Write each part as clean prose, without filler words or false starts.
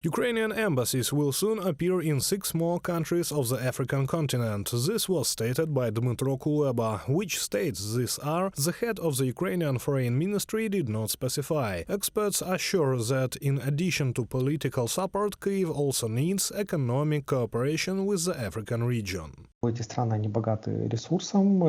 Ukrainian embassies will soon appear in 6 more countries of the African continent. This was stated by Dmytro Kuleba. Which states these are, the head of the Ukrainian Foreign Ministry did not specify. Experts are sure that in addition to political support, Kyiv also needs economic cooperation with the African region.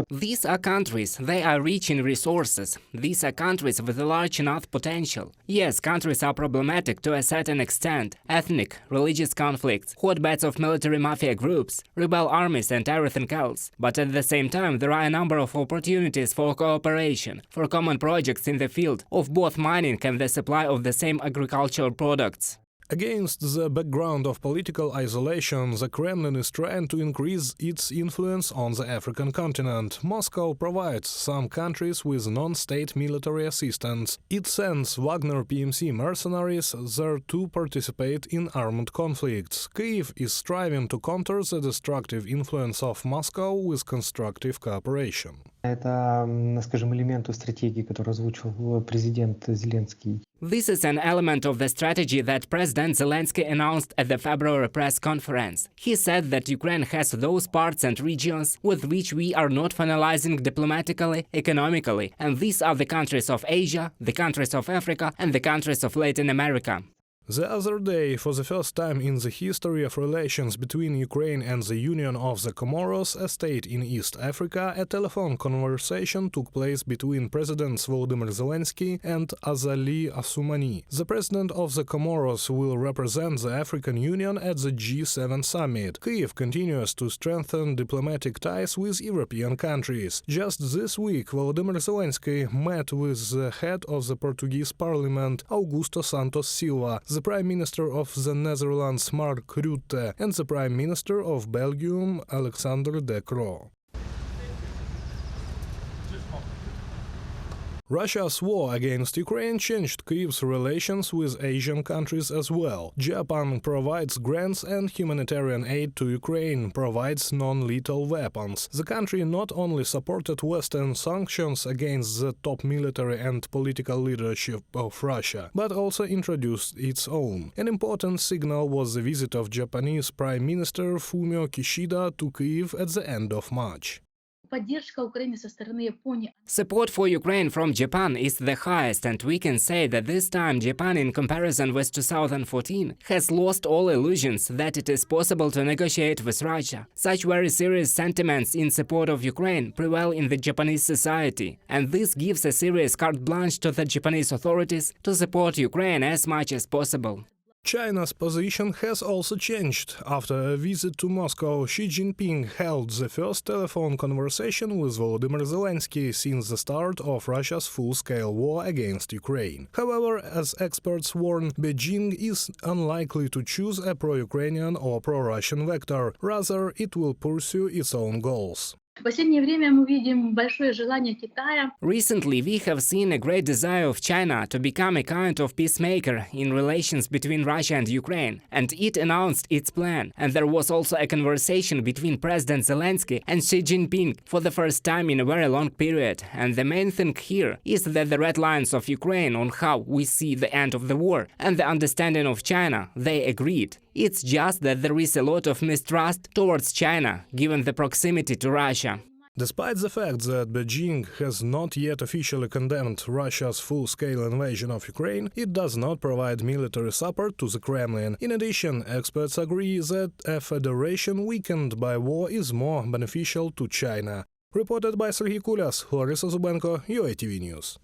These are countries, they are rich in resources. These are countries with a large enough potential. Yes, countries are problematic to a certain extent. Ethnic, religious conflicts, hotbeds of military mafia groups, rebel armies and everything else. But at the same time, there are a number of opportunities for cooperation, for common projects in the field of both mining and the supply of the same agricultural products. Against the background of political isolation, the Kremlin is trying to increase its influence on the African continent. Moscow provides some countries with non-state military assistance. It sends Wagner PMC mercenaries there to participate in armed conflicts. Kyiv is striving to counter the destructive influence of Moscow with constructive cooperation. This is an element of the strategy that President Zelenskyy announced at the February press conference. He said that Ukraine has those parts and regions with which we are not finalizing diplomatically, economically, and these are the countries of Asia, the countries of Africa, and the countries of Latin America. The other day, for the first time in the history of relations between Ukraine and the Union of the Comoros, a state in East Africa, a telephone conversation took place between Presidents Volodymyr Zelenskyy and Azali Assoumani. The president of the Comoros will represent the African Union at the G7 summit. Kyiv continues to strengthen diplomatic ties with European countries. Just this week, Volodymyr Zelenskyy met with the head of the Portuguese parliament, Augusto Santos Silva, the Prime Minister of the Netherlands, Mark Rutte, and the Prime Minister of Belgium, Alexander De Croo. Russia's war against Ukraine changed Kyiv's relations with Asian countries as well. Japan provides grants and humanitarian aid to Ukraine, provides non-lethal weapons. The country not only supported Western sanctions against the top military and political leadership of Russia, but also introduced its own. An important signal was the visit of Japanese Prime Minister Fumio Kishida to Kyiv at the end of March. Support for Ukraine from Japan is the highest, and we can say that this time Japan, in comparison with 2014, has lost all illusions that it is possible to negotiate with Russia. Such very serious sentiments in support of Ukraine prevail in the Japanese society, and this gives a serious carte blanche to the Japanese authorities to support Ukraine as much as possible. China's position has also changed. After a visit to Moscow, Xi Jinping held the first telephone conversation with Volodymyr Zelenskyy since the start of Russia's full-scale war against Ukraine. However, as experts warn, Beijing is unlikely to choose a pro-Ukrainian or pro-Russian vector. Rather, it will pursue its own goals. Recently, we have seen a great desire of China to become a kind of peacemaker in relations between Russia and Ukraine, and it announced its plan. And there was also a conversation between President Zelenskyy and Xi Jinping for the first time in a very long period. And the main thing here is that the red lines of Ukraine on how we see the end of the war and the understanding of China, they agreed. It's just that there is a lot of mistrust towards China, given the proximity to Russia. Despite the fact that Beijing has not yet officially condemned Russia's full-scale invasion of Ukraine, it does not provide military support to the Kremlin. In addition, experts agree that a federation weakened by war is more beneficial to China. Reported by Serhiy Kulyas, Larissa Zubenko, UATV News.